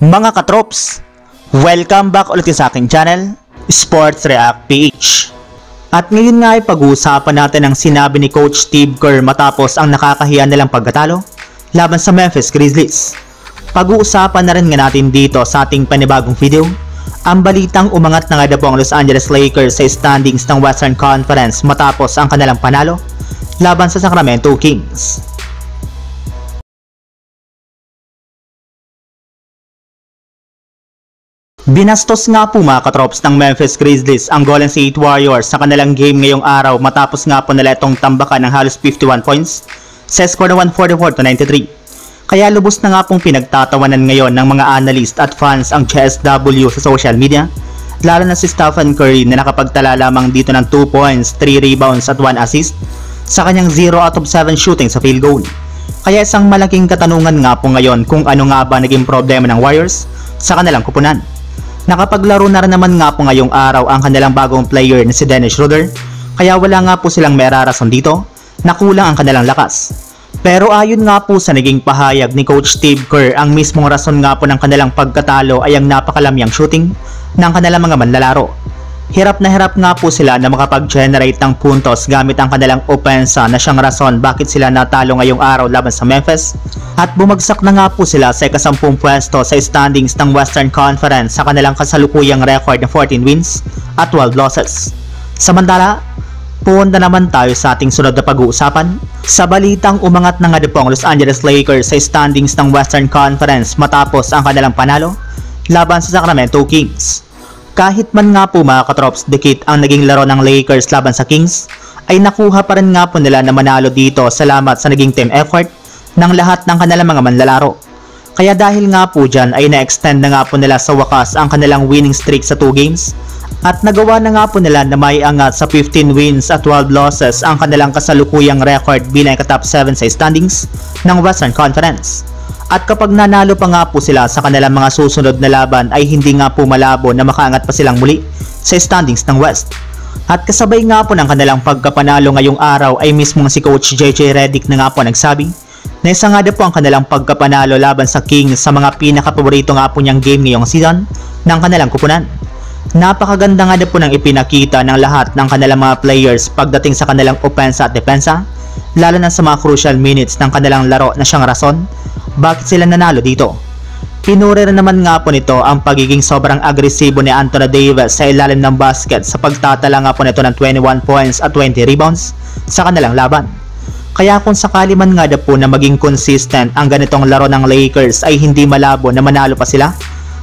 Mga katrops, welcome back ulit sa aking channel, Sports React PH. At ngayon nga ay pag-uusapan natin ang sinabi ni Coach Steve Kerr matapos ang nakakahiya nilang pagkatalo laban sa Memphis Grizzlies. Pag-uusapan na rin nga natin dito sa ating panibagong video ang balitang umangat na nga po ang Los Angeles Lakers sa standings ng Western Conference matapos ang kanilang panalo laban sa Sacramento Kings. Binastos nga po mga katrops ng Memphis Grizzlies ang Golden State Warriors sa kanilang game ngayong araw matapos nga po nila itong tambakan ng halos 51 points sa score na 144-93. Kaya lubos na nga pong pinagtatawanan ngayon ng mga analyst at fans ang CSW sa social media, lalo na si Stephen Curry na nakapagtala lamang dito ng 2 points, 3 rebounds at 1 assist sa kanyang 0 out of 7 shooting sa field goal. Kaya isang malaking katanungan nga po ngayon kung ano nga ba naging problema ng Warriors sa kanilang kupunan. Nakapaglaro na rin naman nga po ngayong araw ang kanilang bagong player na si Dennis Schroeder, kaya wala nga po silang may rarason dito na kulang ang kanilang lakas. Pero ayon nga po sa naging pahayag ni Coach Steve Kerr, ang mismong rason nga po ng kanilang pagkatalo ay ang napakalamyang shooting ng kanilang mga manlalaro. Hirap na hirap nga po sila na makapag-generate ng puntos gamit ang kanilang opensa na siyang rason bakit sila natalo ngayong araw laban sa Memphis, at bumagsak na nga po sila sa ika-10 pwesto sa standings ng Western Conference sa kanilang kasalukuyang record na 14 wins at 12 losses. Samantala, punta naman tayo sa ating sunod na pag-uusapan sa balitang umangat na nga po ang Los Angeles Lakers sa standings ng Western Conference matapos ang kanilang panalo laban sa Sacramento Kings. Kahit man nga po mga katrops dikit ang naging laro ng Lakers laban sa Kings, ay nakuha pa rin nga po nila na manalo dito salamat sa naging team effort ng lahat ng kanilang mga manlalaro. Kaya dahil nga po dyan ay na-extend na nga po nila sa wakas ang kanilang winning streak sa 2 games at nagawa na nga po nila na maiangat sa 15 wins at 12 losses ang kanilang kasalukuyang record bilang ka-top 7 sa standings ng Western Conference. At kapag nanalo pa nga po sila sa kanilang mga susunod na laban ay hindi nga po malabo na makaangat pa silang muli sa standings ng West. At kasabay nga po ng kanilang pagkapanalo ngayong araw ay mismong si Coach JJ Redick na nga po nagsabi na isa nga po ang kanilang pagkapanalo laban sa Kings sa mga pinakapaborito nga po niyang game ngayong season ng kanilang kupunan. Napakaganda nga po ng ipinakita ng lahat ng kanilang mga players pagdating sa kanilang opensa at depensa, lalo na sa mga crucial minutes ng kanilang laro na siyang rason bakit sila nanalo dito. Pinuri rin naman nga po nito ang pagiging sobrang agresibo ni Anthony Davis sa ilalim ng basket sa pagtatala nga po nito ng 21 points at 20 rebounds sa kanilang laban. Kaya kung sakali man nga po na maging consistent ang ganitong laro ng Lakers ay hindi malabo na manalo pa sila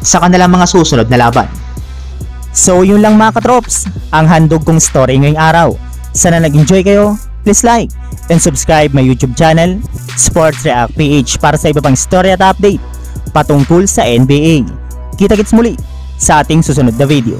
sa kanilang mga susunod na laban. So yun lang mga katrops, ang handog kong story ngayong araw. Sana nag-enjoy kayo. Please like and subscribe my YouTube channel, Sports React PH, para sa iba pang story at update patungkol sa NBA. Kita-kits muli sa ating susunod na video.